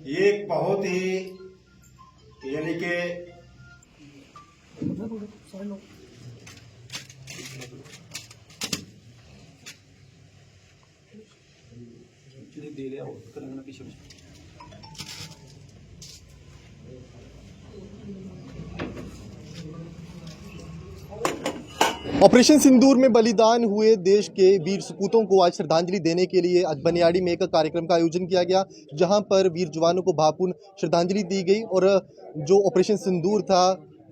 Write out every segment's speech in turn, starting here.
ये एक बहुत ही यानी कि ऑपरेशन सिंदूर में बलिदान हुए देश के वीर सपूतों को आज श्रद्धांजलि देने के लिए आज बनियाड़ी में एक कार्यक्रम का आयोजन किया गया, जहां पर वीर जवानों को भावपूर्ण श्रद्धांजलि दी गई और जो ऑपरेशन सिंदूर था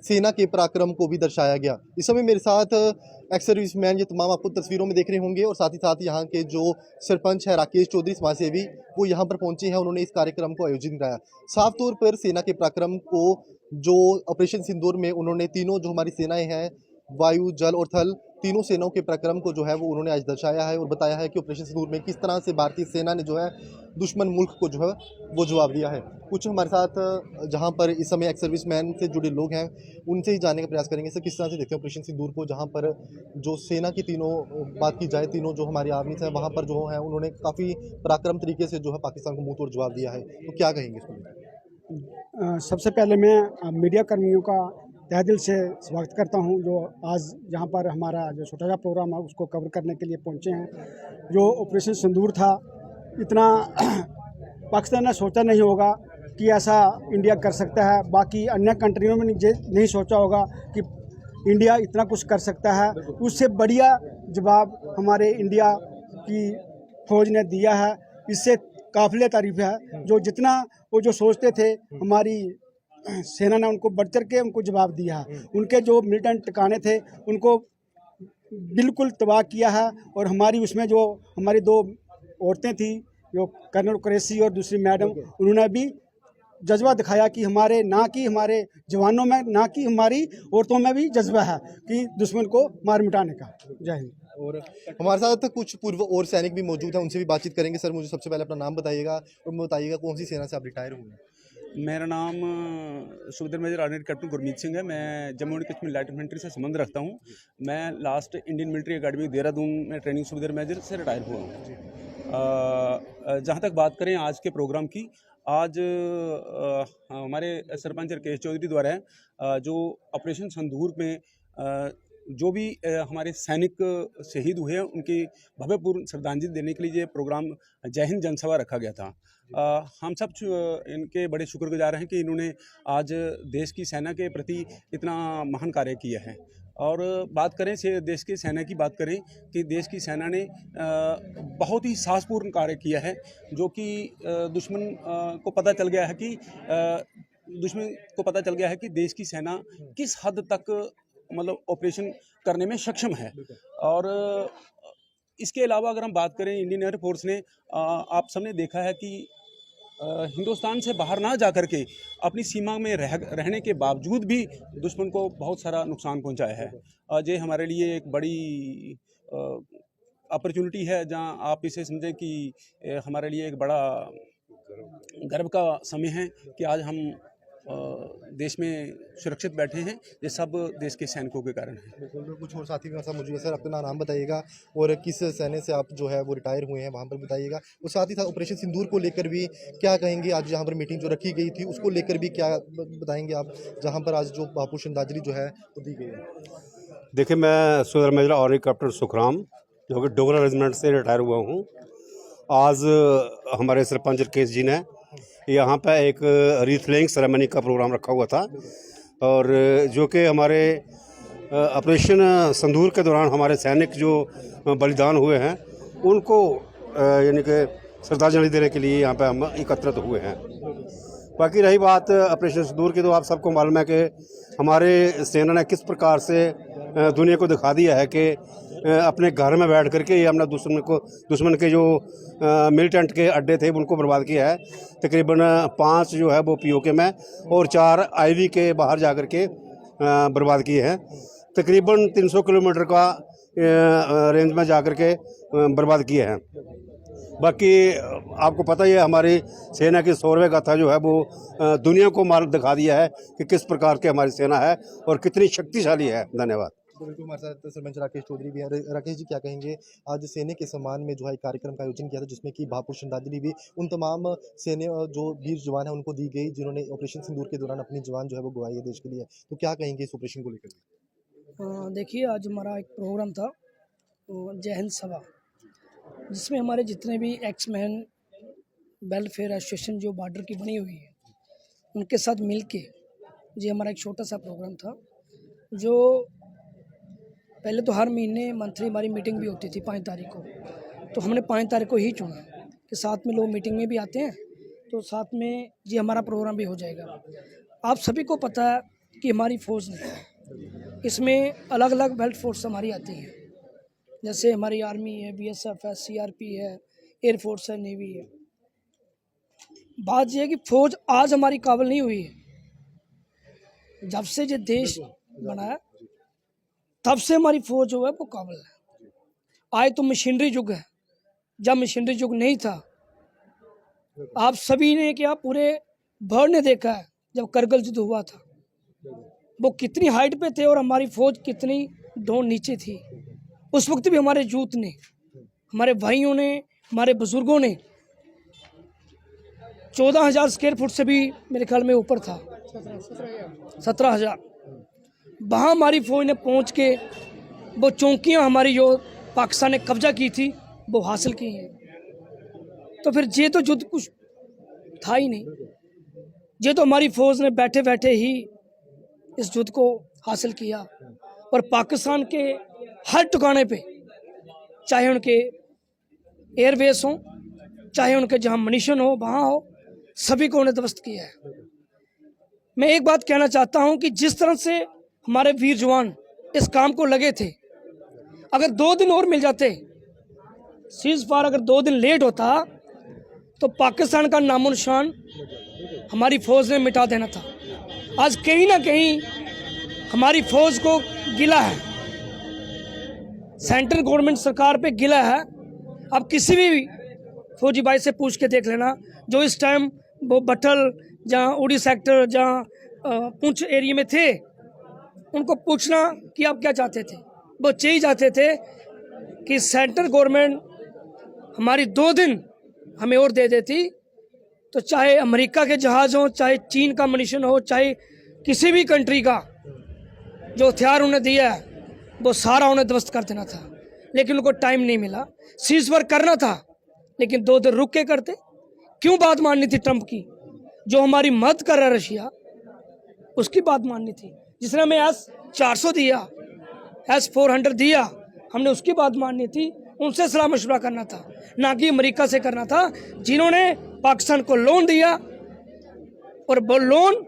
सेना के पराक्रम को भी दर्शाया गया। इस समय मेरे साथ एक्स सर्विसमैन ये तमाम आपको तस्वीरों में देख रहे होंगे और साथ ही साथ यहाँ के जो सरपंच है राकेश चौधरी समाज सेवी, वो यहाँ पर पहुंचे हैं। उन्होंने इस कार्यक्रम को आयोजित कराया। साफ तौर पर सेना के पराक्रम को जो ऑपरेशन सिंदूर में उन्होंने तीनों जो हमारी सेनाएं हैं, वायु, जल और थल, तीनों सेनाओं के पराक्रम को जो है वो उन्होंने आज दर्शाया है और बताया है कि ऑपरेशन सिंदूर में किस तरह से भारतीय सेना ने जो है दुश्मन मुल्क को जो है वो जवाब दिया है। कुछ हमारे साथ जहां पर इस समय एक्स सर्विसमैन से जुड़े लोग हैं, उनसे ही जानने का प्रयास करेंगे सर किस तरह से देखते हैं ऑपरेशन सिंदूर को, जहां पर जो सेना की तीनों बात की जाए, तीनों जो हमारी आर्मी है वहाँ पर जो है उन्होंने काफ़ी पराक्रम तरीके से जो है पाकिस्तान को मुँह तोड़ जवाब दिया है, तो क्या कहेंगे इसको? सबसे पहले मैं मीडिया कर्मियों का तहे दिल से स्वागत करता हूं, जो आज यहाँ पर हमारा जो छोटा सा प्रोग्राम है उसको कवर करने के लिए पहुँचे हैं। जो ऑपरेशन सिंदूर था, इतना पाकिस्तान ने सोचा नहीं होगा कि ऐसा इंडिया कर सकता है। बाकी अन्य कंट्रियों में नहीं सोचा होगा कि इंडिया इतना कुछ कर सकता है। उससे बढ़िया जवाब हमारे इंडिया की फौज ने दिया है। इससे काबिले तारीफ है। जो जितना वो जो सोचते थे, हमारी सेना ने उनको बढ़ चढ़ के उनको जवाब दिया है। उनके जो मिलिटेंट ठिकाने थे उनको बिल्कुल तबाह किया है। और हमारी उसमें जो हमारी दो औरतें थी, जो कर्नल कुरैशी और दूसरी मैडम, उन्होंने भी जज्बा दिखाया कि हमारे ना कि हमारे जवानों में, ना कि हमारी औरतों में भी जज्बा है कि दुश्मन को मार मिटाने का। जय हिंद। और हमारे साथ कुछ पूर्व और सैनिक भी मौजूद हैं, उनसे भी बातचीत करेंगे। सर, मुझे सबसे पहले अपना नाम बताइएगा और बताइएगा कौन सी सेना से आप रिटायर हुए हैं? मेरा नाम Subedar major ordinary captain Gurmeet Singh है। मैं Jammu and Kashmir light infantry से संबंध रखता हूं। मैं last Indian military academy Dehradun में ट्रेनिंग सूबेदार मेजर से रिटायर हुआ हूं। जहां तक बात करें आज के प्रोग्राम की, आज हमारे सरपंच राकेश चौधरी द्वारा जो ऑपरेशन सिंदूर में जो भी हमारे सैनिक शहीद हुए हैं उनकी भव्यपूर्ण श्रद्धांजलि देने के लिए ये प्रोग्राम जय हिंद जनसभा रखा गया था। हम सब इनके बड़े शुक्रगुजार हैं कि इन्होंने आज देश की सेना के प्रति इतना महान कार्य किया है। और बात करें से देश की सेना की बात करें कि देश की सेना ने बहुत ही साहसपूर्ण कार्य किया है, जो कि दुश्मन को पता चल गया है कि देश की सेना किस हद तक मतलब ऑपरेशन करने में सक्षम है। और इसके अलावा अगर हम बात करें, इंडियन एयर फोर्स ने आप सबने देखा है कि हिंदुस्तान से बाहर ना जा कर के अपनी सीमा में रहने के बावजूद भी दुश्मन को बहुत सारा नुकसान पहुंचाया है। ये हमारे लिए एक बड़ी अपॉर्चुनिटी है, जहां आप इसे समझें कि हमारे लिए एक बड़ा गर्व का समय है कि आज हम देश में सुरक्षित बैठे हैं। ये सब देश के सैनिकों के कारण है। बिल्कुल। कुछ और साथी मेरे साथ मौजूद है। सर, अपना नाम बताइएगा और किस सेना से आप जो है वो रिटायर हुए हैं वहाँ पर बताइएगा। और साथ ही साथ ऑपरेशन सिंदूर को लेकर भी क्या कहेंगे? आज यहाँ पर मीटिंग जो रखी गई थी उसको लेकर भी क्या बताएंगे आप, जहाँ पर आज जो बापू श्रद्धांजलि जो है वो दी गई है? देखिए, मैं सूबेदार मेजर ऑर्डिनरी कैप्टन सुखराम, जो कि डोगरा रेजिमेंट से रिटायर हुआ हूँ। आज हमारे सरपंच राकेश जी ने यहाँ पे एक रीथ लेइंग सेरेमनी का प्रोग्राम रखा हुआ था, और जो कि हमारे ऑपरेशन सिंदूर के दौरान हमारे सैनिक जो बलिदान हुए हैं उनको यानी कि श्रद्धांजलि देने के लिए यहाँ पे हम एकत्रित हुए हैं। बाकी रही बात ऑपरेशन सिंदूर की, तो आप सबको मालूम है कि हमारे सेना ने किस प्रकार से दुनिया को दिखा दिया है कि अपने घर में बैठ करके ये हमने दुश्मन के जो मिलिटेंट के अड्डे थे उनको बर्बाद किया है। तकरीबन 5 जो है वो पीओके में और 4 आईवी के बाहर जा कर के बर्बाद किए हैं। तकरीबन 300 किलोमीटर का रेंज में जा कर के बर्बाद किए हैं। बाकी आपको पता ही है, हमारी सेना की शौर्य गाथा जो है वो दुनिया को मार्ग दिखा दिया है कि किस प्रकार की हमारी सेना है और कितनी शक्तिशाली है। धन्यवाद। तो बिल्कुल हमारे साथ सरपंच राकेश चौधरी भी हैं। राकेश जी, क्या कहेंगे, आज सेना के सम्मान में जो है एक कार्यक्रम का आयोजन किया था जिसमें कि भावपूर्ण श्रद्धांजलि भी उन तमाम सेना जो वीर जवान है उनको दी गई जिन्होंने ऑपरेशन सिंदूर के दौरान अपनी जान जो है वो गंवाई है देश के लिए। तो क्या कहेंगे इस ऑपरेशन को लेकर? देखिए, आज हमारा एक प्रोग्राम था जय हिंद सभा, जिसमें हमारे जितने भी एक्स मैन वेलफेयर एसोसिएशन जो बॉर्डर की बनी हुई है उनके साथ मिलके ये हमारा एक छोटा सा प्रोग्राम था। जो पहले तो हर महीने मंथली हमारी मीटिंग भी होती थी 5 तारीख को, तो हमने 5 तारीख को ही चुना कि साथ में लोग मीटिंग में भी आते हैं तो साथ में ये हमारा प्रोग्राम भी हो जाएगा। आप सभी को पता है कि हमारी फ़ौज ने इसमें अलग अलग बेल्ट फोर्स हमारी आती हैं, जैसे हमारी आर्मी है, बीएसएफ है, सीआरपी है, एयरफोर्स है, नेवी है। बात यह है कि फ़ौज आज हमारी काबिल नहीं हुई है। जब से ये देश बना है तब से हमारी फ़ौज जो है वो काबिल है। आज तो मशीनरी युग है, जब मशीनरी युग नहीं था, आप सभी ने क्या पूरे वर्ल्ड ने देखा है जब करगिल युद्ध हुआ था वो कितनी हाइट पे थे और हमारी फ़ौज कितनी डाउन नीचे थी। उस वक्त भी हमारे यूथ ने, हमारे भाइयों ने, हमारे बुज़ुर्गों ने 14,000 स्क्वायर फुट से भी मेरे ख्याल में ऊपर था, 17,000, वहाँ हमारी फ़ौज ने पहुँच के वो चौकियाँ हमारी जो पाकिस्तान ने कब्जा की थी वो हासिल की हैं। तो फिर ये तो युद्ध कुछ था ही नहीं, ये तो हमारी फ़ौज ने बैठे बैठे ही इस युद्ध को हासिल किया। और पाकिस्तान के हर ठिकाने पे, चाहे उनके एयरबेस हो, चाहे उनके जहाँ मनीशन हो, वहाँ हो, सभी को उन्हें ध्वस्त किया है। मैं एक बात कहना चाहता हूँ कि जिस तरह से हमारे वीर जवान इस काम को लगे थे, अगर 2 दिन और मिल जाते, सीज फायर अगर 2 दिन लेट होता तो पाकिस्तान का नामो निशान हमारी फ़ौज ने मिटा देना था। आज कहीं ना कहीं हमारी फ़ौज को गिला है, सेंट्रल गवर्नमेंट सरकार पे गिला है। अब किसी भी फौजी भाई से पूछ के देख लेना जो इस टाइम वो बटल जहाँ उड़ी सेक्टर जहाँ पुंछ एरिया में थे, उनको पूछना कि आप क्या चाहते थे। वो यही चाहते थे कि सेंट्रल गवर्नमेंट हमारी 2 दिन हमें और दे देती, तो चाहे अमेरिका के जहाज़ हो, चाहे चीन का मनीशन हो, चाहे किसी भी कंट्री का जो हथियार उन्हें दिया है वो सारा उन्हें ध्वस्त कर देना था। लेकिन उनको टाइम नहीं मिला, सीज फायर करना था लेकिन 2 दिन रुक के करते। क्यों बात माननी थी ट्रंप की? जो हमारी मदद कर रहा है रशिया, उसकी बात माननी थी। जिसने हमें S-400 दिया, S-400 दिया, हमने उसकी बात माननी थी, उनसे सलाह मशवरा करना था, ना कि अमेरिका से करना था जिन्होंने पाकिस्तान को लोन दिया और वो लोन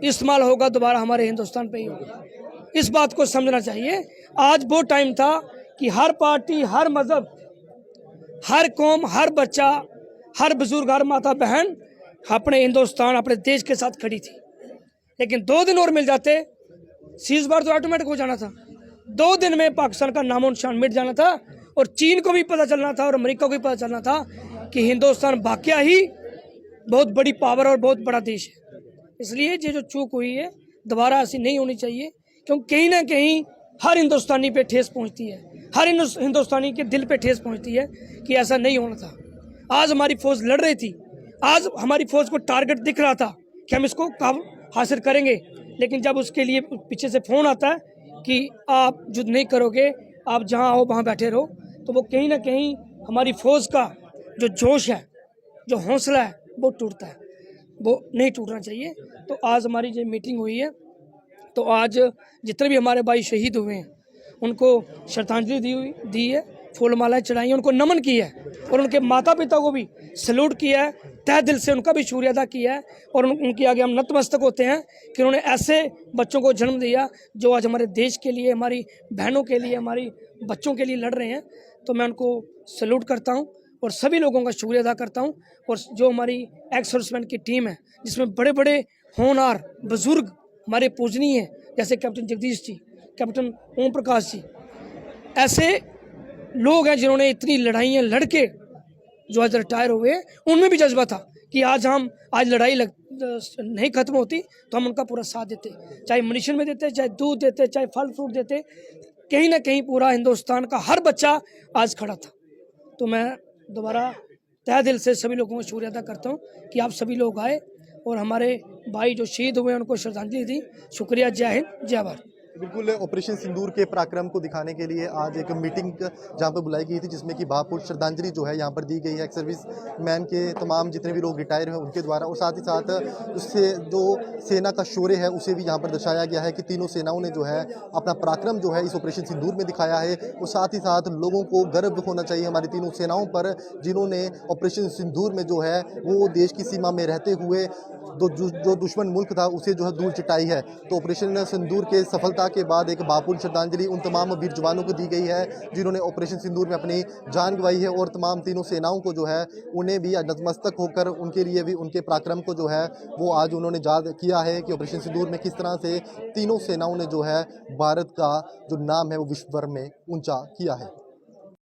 इस्तेमाल होगा दोबारा हमारे हिंदुस्तान पे ही होगा। इस बात को समझना चाहिए। आज वो टाइम था कि हर पार्टी, हर मज़हब, हर कौम, हर बच्चा, हर बुजुर्ग, हर माता बहन अपने हिंदुस्तान, अपने देश के साथ खड़ी थी। लेकिन 2 दिन और मिल जाते, सीज फायर तो ऑटोमेटिक हो जाना था। 2 दिन में पाकिस्तान का नामो निशान मिट जाना था और चीन को भी पता चलना था और अमेरिका को भी पता चलना था कि हिंदुस्तान वाकया ही बहुत बड़ी पावर और बहुत बड़ा देश है। इसलिए ये जो चूक हुई है दोबारा ऐसी नहीं होनी चाहिए, क्योंकि कहीं ना कहीं हर हिंदुस्तानी पे ठेस पहुंचती है, हर हिंदुस्तानी के दिल पे ठेस पहुंचती है कि ऐसा नहीं होना था। आज हमारी फ़ौज लड़ रही थी, आज हमारी फ़ौज को टारगेट दिख रहा था कि हम इसको कब हासिल करेंगे, लेकिन जब उसके लिए पीछे से फ़ोन आता है कि आप युद्ध नहीं करोगे, आप जहाँ हो वहाँ बैठे रहो, तो वो कहीं ना कहीं हमारी फ़ौज का जो जोश है, जो हौसला है, वो टूटता है। वो नहीं टूटना चाहिए। तो आज हमारी जो मीटिंग हुई है, तो आज जितने भी हमारे भाई शहीद हुए हैं उनको श्रद्धांजलि दी है, फूल मालाएँ चढ़ाई हैं, उनको नमन किया है और उनके माता पिता को भी सैल्यूट किया है, तहे दिल से उनका भी शुक्रिया अदा किया है। और उनके आगे हम नतमस्तक होते हैं कि उन्होंने ऐसे बच्चों को जन्म दिया जो आज हमारे देश के लिए, हमारी बहनों के लिए, हमारी बच्चों के लिए लड़ रहे हैं। तो मैं उनको सैल्यूट करता हूँ और सभी लोगों का शुक्रिया अदा करता हूँ। और जो हमारी एक्स सर्विसमैन की टीम है, जिसमें बड़े बड़े होनहार बुजुर्ग हमारे पूजनीय हैं, जैसे कैप्टन जगदीश जी, कैप्टन ओम प्रकाश जी, ऐसे लोग हैं जिन्होंने इतनी लड़ाइयाँ लड़ के जो आज रिटायर हुए, उनमें भी जज्बा था कि आज लड़ाई नहीं खत्म होती तो हम उनका पूरा साथ देते, चाहे म्यूनिशन में देते, चाहे दूध देते, चाहे फल फ्रूट देते। कहीं ना कहीं पूरा हिंदुस्तान का हर बच्चा आज खड़ा था। तो मैं दोबारा तहे दिल से सभी लोगों को शुक्रिया अदा करता हूँ कि आप सभी लोग आए और हमारे भाई जो शहीद हुए उनको श्रद्धांजलि दी। शुक्रिया। जय हिंद, जय भारत। बिल्कुल, ऑपरेशन सिंदूर के पराक्रम को दिखाने के लिए आज एक मीटिंग जहां पर बुलाई गई थी, जिसमें कि भावपूर्ण श्रद्धांजलि जो है यहां पर दी गई है एक्स सर्विस मैन के तमाम जितने भी लोग रिटायर हैं उनके द्वारा, और साथ ही साथ उससे जो सेना का शौर्य है उसे भी यहां पर दर्शाया गया है कि तीनों सेनाओं ने जो है अपना पराक्रम जो है इस ऑपरेशन सिंदूर में दिखाया है। और साथ ही साथ लोगों को गर्व होना चाहिए हमारी तीनों सेनाओं पर, जिन्होंने ऑपरेशन सिंदूर में जो है वो देश की सीमा में रहते हुए जो दुश्मन मुल्क था उसे जो है दूर चिटाई है। तो ऑपरेशन सिंदूर के सफलता के बाद एक भावपूर्ण श्रद्धांजलि उन तमाम वीर जवानों को दी गई है जिन्होंने ऑपरेशन सिंदूर में अपनी जान गंवाई है, और तमाम तीनों सेनाओं को जो है उन्हें भी नतमस्तक होकर उनके लिए भी उनके पराक्रम को जो है वो आज उन्होंने याद किया है कि ऑपरेशन सिंदूर में किस तरह से तीनों सेनाओं ने जो है भारत का जो नाम है वो विश्व भर में ऊंचा किया है।